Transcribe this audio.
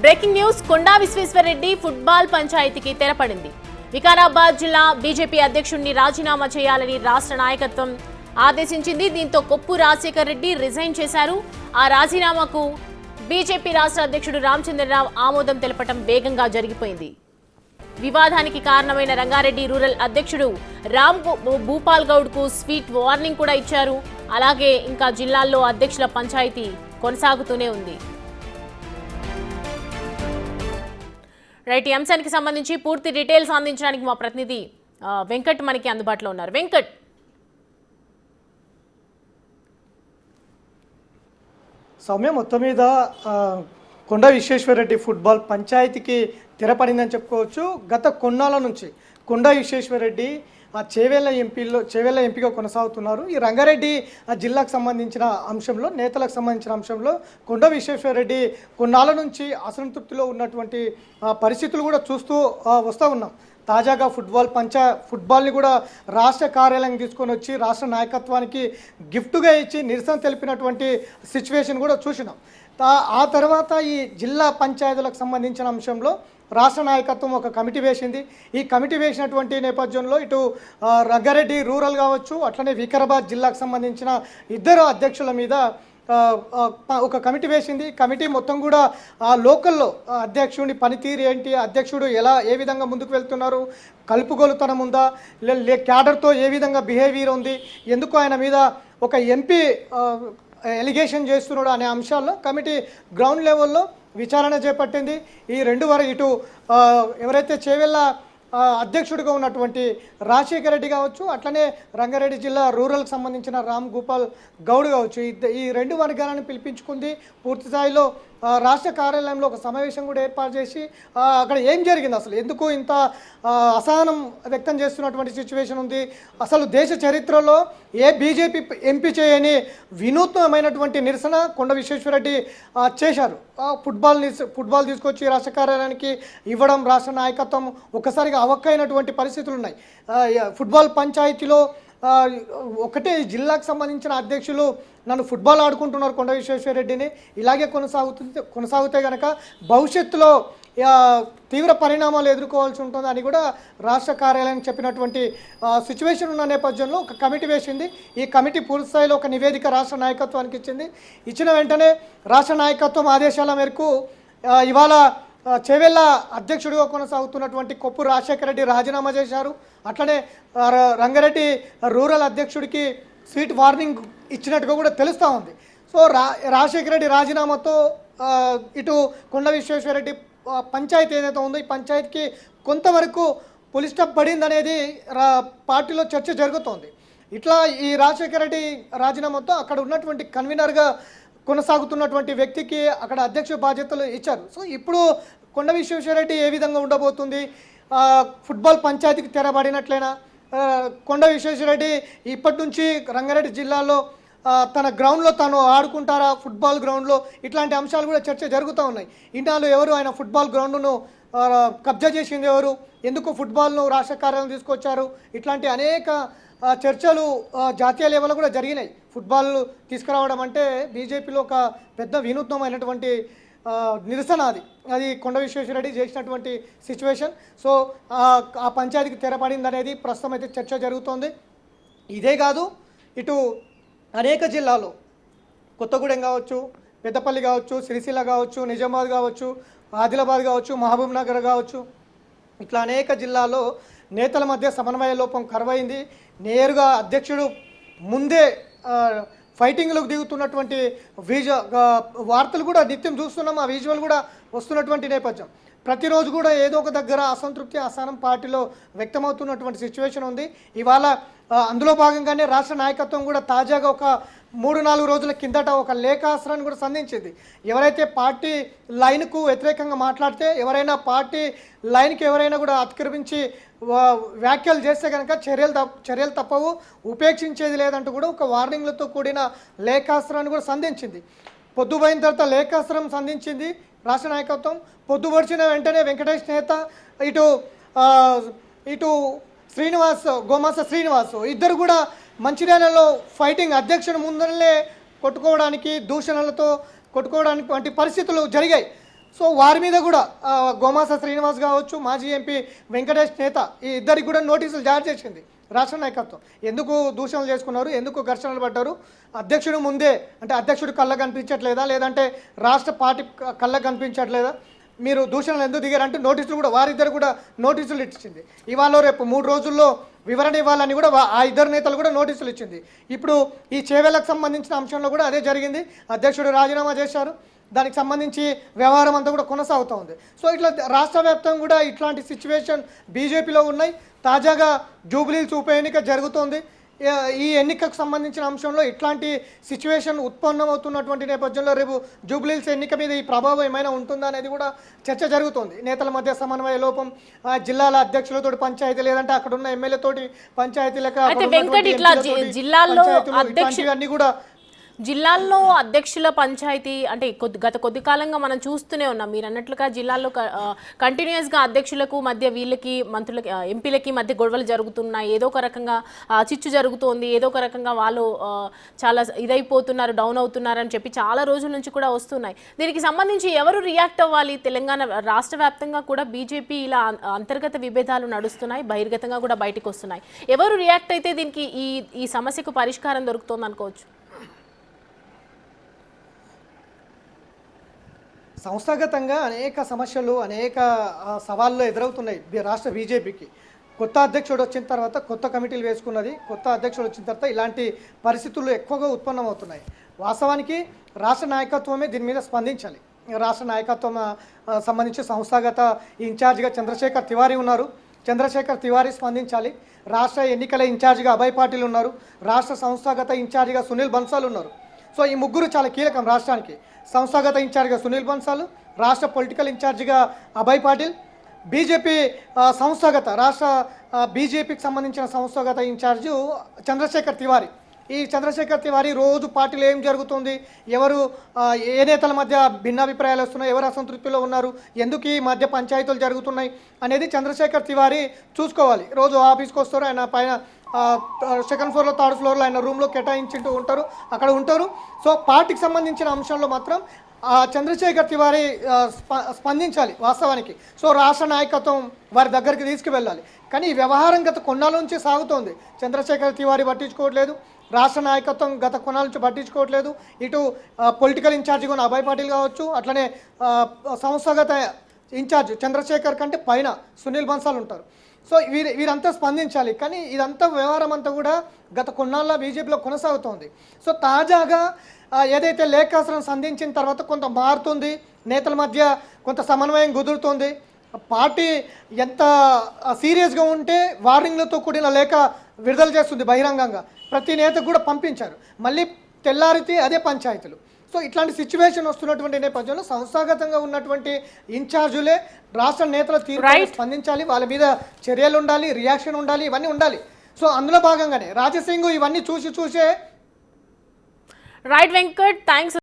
Breaking news కొండా Vishweshwar Reddy football పంచాయతీకి తెరపడింది. వికారాబాద్ జిల్లా BJP అధ్యక్షుడిని రాజీనామా చేయాలని రాష్ట్ర నాయకత్వం ఆదేశించింది. దీంతో కొప్పు రాజశేఖర్ రెడ్డి రిజైన్ చేశారు. ఆ రాజీనామాకు బీజేపీ రాష్ట్ర అధ్యక్షుడు రామచంద్రరావు ఆమోదం తెలపడం వేగంగా జరిగిపోయింది. వివాదానికి కారణమైన రంగారెడ్డి రూరల్ అధ్యక్షుడు రామ్ భూపాల్ గౌడ్ కు స్వీట్ వార్నింగ్ కూడా ఇచ్చారు. అలాగే ఇంకా జిల్లాల్లో అధ్యక్షుల పంచాయతీ కొనసాగుతూనే ఉంది. రైట్, ఈ అంశానికి సంబంధించి పూర్తి డీటెయిల్స్ అందించడానికి మా ప్రతినిధి వెంకట్ మనకి అందుబాటులో ఉన్నారు. వెంకట్, సౌమ్య, మొత్తం మీద కొండా విశ్వేశ్వరరెడ్డి ఫుట్బాల్ పంచాయతీకి తెరపడిందని చెప్పుకోవచ్చు. గత కొన్నాళ్ళ నుంచి కొండా విశ్వేశ్వరరెడ్డి చేవెళ్ళ ఎంపీగా కొనసాగుతున్నారు. ఈ రంగారెడ్డి జిల్లాకు సంబంధించిన అంశంలో, నేతలకు సంబంధించిన అంశంలో కొండా విశ్వేశ్వరరెడ్డి కొన్నాళ్ళ నుంచి అసంతృప్తిలో ఉన్నటువంటి పరిస్థితులు కూడా చూస్తూ వస్తూ ఉన్నాం. తాజాగా ఫుట్బాల్ని కూడా రాష్ట్ర కార్యాలయం తీసుకొని వచ్చి రాష్ట్ర నాయకత్వానికి గిఫ్ట్గా ఇచ్చి నిరసన తెలిపినటువంటి సిచ్యువేషన్ కూడా చూసినాం. ఆ తర్వాత ఈ జిల్లా పంచాయతీలకు సంబంధించిన అంశంలో రాష్ట్ర నాయకత్వం ఒక కమిటీ వేసింది. ఈ కమిటీ వేసినటువంటి నేపథ్యంలో ఇటు రంగారెడ్డి రూరల్ కావచ్చు, అట్లనే వికారాబాద్ జిల్లాకు సంబంధించిన ఇద్దరు అధ్యక్షుల మీద ఒక కమిటీ వేసింది. కమిటీ మొత్తం కూడా లోకల్లో అధ్యక్షుడి పనితీరు ఏంటి, అధ్యక్షుడు ఏ విధంగా ముందుకు వెళ్తున్నారు, కలుపుగోలుతనం ఉందా, క్యాడర్తో ఏ విధంగా బిహేవియర్ ఉంది, ఎందుకు ఆయన మీద ఒక ఎంపీ ఎలిగేషన్ చేస్తున్నాడు అనే అంశాల్లో కమిటీ గ్రౌండ్ లెవెల్లో విచారణ చేపట్టింది. ఈ ఇటు ఎవరైతే చేవెళ్ళ అధ్యక్షుడిగా ఉన్నటువంటి రాజశేఖర్ రెడ్డి కావచ్చు, అట్లనే రంగారెడ్డి జిల్లా రూరల్కి సంబంధించిన రామ్ భూపాల్ గౌడ్ కావచ్చు, ఈ రెండు వర్గాలను పిలిపించుకుంది. పూర్తి స్థాయిలో రాష్ట్ర కార్యాలయంలో ఒక సమావేశం కూడా ఏర్పాటు చేసి అక్కడ ఏం జరిగింది, అసలు ఎందుకు ఇంత అసహనం వ్యక్తం చేస్తున్నటువంటి సిచ్యువేషన్ ఉంది, అసలు దేశ చరిత్రలో ఏ బీజేపీ ఎంపీ చేయని వినూత్నమైనటువంటి నిరసన కొండ విశ్వేశ్వరరెడ్డి చేశారు. ఫుట్బాల్ తీసుకొచ్చి రాష్ట్ర కార్యాలయానికి ఇవ్వడం, రాష్ట్ర నాయకత్వం ఒక్కసారిగా అవక్కైనటువంటి పరిస్థితులు ఉన్నాయి. ఫుట్బాల్ పంచాయతీలో ఒకటే జిల్లాకు సంబంధించిన అధ్యక్షులు నన్ను ఫుట్బాల్ ఆడుకుంటున్నారు కొండ విశ్వేశ్వరరెడ్డిని, ఇలాగే కొనసాగితే కనుక భవిష్యత్తులో తీవ్ర పరిణామాలు ఎదుర్కోవాల్సి ఉంటుంది అని కూడా రాష్ట్ర కార్యాలయం చెప్పినటువంటి సిచ్యువేషన్ ఉన్న నేపథ్యంలో ఒక కమిటీ వేసింది. ఈ కమిటీ పూర్తి స్థాయిలో ఒక నివేదిక రాష్ట్ర నాయకత్వానికి ఇచ్చిన వెంటనే రాష్ట్ర నాయకత్వం ఆదేశాల మేరకు ఇవాళ చేవెళ్ళ అధ్యక్షుడిగా కొనసాగుతున్నటువంటి కొప్పు రాజశేఖర్ రెడ్డి రాజీనామా చేశారు. అట్లనే రంగారెడ్డి రూరల్ అధ్యక్షుడికి స్వీట్ వార్నింగ్ ఇచ్చినట్టుగా కూడా తెలుస్తూ ఉంది. సో రాజశేఖర్ రెడ్డి రాజీనామాతో ఇటు కొండ విశ్వేశ్వరరెడ్డి పంచాయతీ ఏదైతే ఉందో ఈ పంచాయతీకి కొంతవరకు పులి స్టాప్ పడింది అనేది పార్టీలో చర్చ జరుగుతోంది. ఇట్లా ఈ రాజశేఖర్ రెడ్డి రాజీనామాతో అక్కడ ఉన్నటువంటి కన్వీనర్గా కొనసాగుతున్నటువంటి వ్యక్తికి అక్కడ అధ్యక్ష బాధ్యతలు ఇచ్చారు. సో ఇప్పుడు కొండ విశ్వేశ్వరరెడ్డి ఏ విధంగా ఉండబోతుంది, ఫుట్బాల్ పంచాయతీకి తెరబడినట్లయినా, కొండ విశ్వేశ్వరరెడ్డి ఇప్పటి నుంచి రంగారెడ్డి జిల్లాలో తన గ్రౌండ్లో తాను ఆడుకుంటారా, ఫుట్బాల్ గ్రౌండ్లో, ఇట్లాంటి అంశాలు కూడా చర్చ జరుగుతూ ఉన్నాయి. ఇన్నాళ్ళు ఎవరు ఆయన ఫుట్బాల్ గ్రౌండ్ను కబ్జా చేసింది ఎవరు, ఎందుకు ఫుట్బాల్ను రాష్ట్ర కార్యాలయం తీసుకొచ్చారు, ఇట్లాంటి అనేక చర్చలు జాతీయ లెవెల్లో కూడా జరిగినాయి. ఫుట్బాల్ తీసుకురావడం అంటే బీజేపీలో ఒక పెద్ద వినూత్నమైనటువంటి నిరసన అది కొండ విశ్వేశ్వరరెడ్డి చేసినటువంటి సిచ్యువేషన్. సో ఆ పంచాయతీకి తెరపడింది అనేది ప్రస్తుతం అయితే చర్చ జరుగుతోంది. ఇదే కాదు, ఇటు అనేక జిల్లాలో కొత్తగూడెం కావచ్చు, పెద్దపల్లి కావచ్చు, సిరిసిల్ల కావచ్చు, నిజామాబాద్ కావచ్చు, ఆదిలాబాద్ కావచ్చు, మహబూబ్ నగర్ కావచ్చు, ఇట్లా అనేక జిల్లాల్లో నేతల మధ్య సమన్వయ లోపం కరువైంది. నేరుగా అధ్యక్షుడు ముందే ఫైటింగ్లకు దిగుతున్నటువంటి వార్తలు కూడా నిత్యం చూస్తున్నాం. ఆ విజువల్ కూడా వస్తున్నటువంటి నేపథ్యం. ప్రతిరోజు కూడా ఏదో ఒక దగ్గర అసంతృప్తి, అసహనం పార్టీలో వ్యక్తమవుతున్నటువంటి సిచ్యువేషన్ ఉంది. ఇవాళ అందులో భాగంగానే రాష్ట్ర నాయకత్వం కూడా తాజాగా ఒక 3-4 రోజుల కిందట ఒక లేఖాస్త్రాన్ని కూడా సంధించింది. ఎవరైతే పార్టీ లైన్కు వ్యతిరేకంగా మాట్లాడితే, ఎవరైనా పార్టీ లైన్కి ఎవరైనా కూడా అతిక్రమించి వ్యాఖ్యలు చేస్తే కనుక చర్యలు తప్పవు, ఉపేక్షించేది లేదంటూ కూడా ఒక వార్నింగ్లతో కూడిన లేఖాస్త్రాన్ని కూడా సంధించింది. పొద్దుపోయిన తర్వాత లేఖాస్త్రం సంధించింది రాష్ట్ర నాయకత్వం. పొద్దుపడిచిన వెంటనే వెంకటేష్ నేత ఇటు గోమాస శ్రీనివాస్ ఇద్దరు కూడా మంచిర్యాలలో ఫైటింగ్ అధ్యక్షుడు ముందరనే కొట్టుకోవడానికి, దూషణలతో కొట్టుకోవడానికి వంటి పరిస్థితులు జరిగాయి. సో వారి మీద కూడా గోమాస శ్రీనివాస్ కావచ్చు, మాజీ ఎంపీ వెంకటేష్ నేత, ఈ ఇద్దరికి కూడా నోటీసులు జారీ చేసింది రాష్ట్ర నాయకత్వం. ఎందుకు దూషణలు చేసుకున్నారు, ఎందుకు ఘర్షణలు పడ్డారు, అధ్యక్షుడు ముందే అంటే అధ్యక్షుడు కళ్ళకు కనిపించట్లేదా, లేదంటే రాష్ట్ర పార్టీ కళ్ళకు కనిపించట్లేదా, మీరు దూషణలు ఎందుకు దిగారంటే నోటీసులు కూడా వారిద్దరు కూడా నోటీసులు ఇచ్చింది. ఇవాళ రేపు 3 రోజుల్లో వివరణ ఇవ్వాలని కూడా ఆ ఇద్దరు నేతలు కూడా నోటీసులు ఇచ్చింది. ఇప్పుడు ఈ చేవేళ్లకు సంబంధించిన అంశంలో కూడా అదే జరిగింది. అధ్యక్షుడు రాజీనామా చేశారు, దానికి సంబంధించి వ్యవహారం అంతా కూడా కొనసాగుతూ ఉంది. సో ఇట్లా రాష్ట్ర వ్యాప్తంగా కూడా ఇట్లాంటి సిచ్యువేషన్ బీజేపీలో ఉన్నాయి. తాజాగా జూబ్లీహిల్స్ ఉప ఎన్నిక జరుగుతోంది. ఈ ఎన్నికకు సంబంధించిన అంశంలో ఇట్లాంటి సిచ్యువేషన్ ఉత్పన్నమవుతున్నటువంటి నేపథ్యంలో రేపు జూబ్లీహిల్స్ ఎన్నిక మీద ఈ ప్రభావం ఏమైనా ఉంటుందా అనేది కూడా చర్చ జరుగుతోంది. నేతల మధ్య సమన్వయ లోపం, జిల్లాల అధ్యక్షులతోటి పంచాయతీ, లేదంటే అక్కడ ఉన్న ఎమ్మెల్యేతోటి పంచాయతీ అన్ని కూడా జిల్లాల్లో అధ్యక్షుల పంచాయతీ అంటే గత కొద్ది కాలంగా మనం చూస్తూనే ఉన్నాం. మీరు అన్నట్లుగా జిల్లాల్లో కంటిన్యూస్గా అధ్యక్షులకు మధ్య వీళ్ళకి మంత్రులకి ఎంపీలకి మధ్య గొడవలు జరుగుతున్నాయి. ఏదో ఒక రకంగా చిచ్చు జరుగుతోంది, ఏదో ఒక రకంగా వాళ్ళు చాలా ఇదైపోతున్నారు, డౌన్ అవుతున్నారు అని చెప్పి చాలా రోజుల నుంచి కూడా వస్తున్నాయి. దీనికి సంబంధించి ఎవరు రియాక్ట్ అవ్వాలి? తెలంగాణ రాష్ట్ర వ్యాప్తంగా కూడా బీజేపీ ఇలా అంతర్గత విభేదాలు నడుస్తున్నాయి, బహిర్గతంగా కూడా బయటకు వస్తున్నాయి. ఎవరు రియాక్ట్ అయితే దీనికి ఈ సమస్యకు పరిష్కారం దొరుకుతుంది అనుకోవచ్చు? సంస్థాగతంగా అనేక సమస్యలు, అనేక సవాళ్ళు ఎదురవుతున్నాయి రాష్ట్ర బీజేపీకి. కొత్త అధ్యక్షుడు వచ్చిన తర్వాత కొత్త కమిటీలు వేసుకున్నది, కొత్త అధ్యక్షుడు వచ్చిన తర్వాత ఇలాంటి పరిస్థితులు ఎక్కువగా ఉత్పన్నమవుతున్నాయి. వాస్తవానికి రాష్ట్ర నాయకత్వమే దీని మీద స్పందించాలి. రాష్ట్ర నాయకత్వం సంబంధించి సంస్థాగత ఇన్ఛార్జిగా చంద్రశేఖర్ తివారీ ఉన్నారు. చంద్రశేఖర్ తివారీ స్పందించాలి. రాష్ట్ర ఎన్నికల ఇన్ఛార్జిగా అభయ్ పాటిల్ ఉన్నారు. రాష్ట్ర సంస్థాగత ఇన్ఛార్జిగా సునీల్ బన్సాల్ ఉన్నారు. సో ఈ ముగ్గురు చాలా కీలకం రాష్ట్రానికి. సంస్థాగత ఇన్ఛార్జిగా సునీల్ బన్సాల్, రాష్ట్ర పొలిటికల్ ఇన్ఛార్జిగా అభయ్ పాటిల్, బీజేపీ సంస్థాగత రాష్ట్ర బీజేపీకి సంబంధించిన సంస్థాగత ఇన్ఛార్జు చంద్రశేఖర్ తివారీ. ఈ చంద్రశేఖర్ తివారీ రోజు పార్టీలో ఏం జరుగుతుంది, ఎవరు ఏ నేతల మధ్య భిన్నాభిప్రాయాలు వస్తున్నాయి, ఎవరు అసంతృప్తిలో ఉన్నారు, ఎందుకు ఈ మధ్య పంచాయతీలు జరుగుతున్నాయి అనేది చంద్రశేఖర్ తివారీ చూసుకోవాలి. రోజు ఆఫీస్కి వస్తారు, ఆయన పైన సెకండ్ ఫ్లోర్లో, థర్డ్ ఫ్లోర్లో ఆయన రూమ్లో కేటాయించుంటూ ఉంటారు, అక్కడ ఉంటారు. సో పార్టీకి సంబంధించిన అంశంలో మాత్రం చంద్రశేఖర్ తివారీ స్పందించాలి వాస్తవానికి. సో రాష్ట్ర నాయకత్వం వారి దగ్గరికి తీసుకువెళ్ళాలి. కానీ ఈ వ్యవహారం గత కొన్నాళ్ళ నుంచి సాగుతోంది. చంద్రశేఖర్ తివారీ పట్టించుకోవట్లేదు, రాష్ట్ర నాయకత్వం గత కొన్నాళ్ళ నుంచి పట్టించుకోవట్లేదు. ఇటు పొలిటికల్ ఇన్ఛార్జిగా ఉన్న అభయ్ పాటిల్ కావచ్చు, అట్లనే సంస్థాగత ఇన్ఛార్జ్ చంద్రశేఖర్ కంటే పైన సునీల్ బన్సాల్ ఉంటారు. సో వీరంతా స్పందించాలి. కానీ ఇదంతా వ్యవహారం అంతా కూడా గత కొన్నాళ్ళ బీజేపీలో కొనసాగుతోంది. సో తాజాగా ఏదైతే లేఖాస్త్రం సంధించిన తర్వాత కొంత మారుతుంది, నేతల మధ్య కొంత సమన్వయం కుదురుతుంది. పార్టీ ఎంత సీరియస్గా ఉంటే వార్నింగ్లతో కూడిన లేఖ విడుదల చేస్తుంది బహిరంగంగా. ప్రతి నేతకు కూడా పంపించారు. మళ్ళీ తెల్లారితే అదే పంచాయతీలు. సో ఇట్లాంటి సిచ్యువేషన్ వస్తున్నటువంటి నేపథ్యంలో సంస్థాగతంగా ఉన్నటువంటి ఇన్ఛార్జులే రాష్ట్ర నేతల తీరు స్పందించాలి, వాళ్ళ మీద చర్యలు ఉండాలి, రియాక్షన్ ఉండాలి, ఇవన్నీ ఉండాలి. సో అందులో భాగంగానే రాజసింగ్ ఇవన్నీ చూసే రైట్ వెంకట్, థ్యాంక్స్.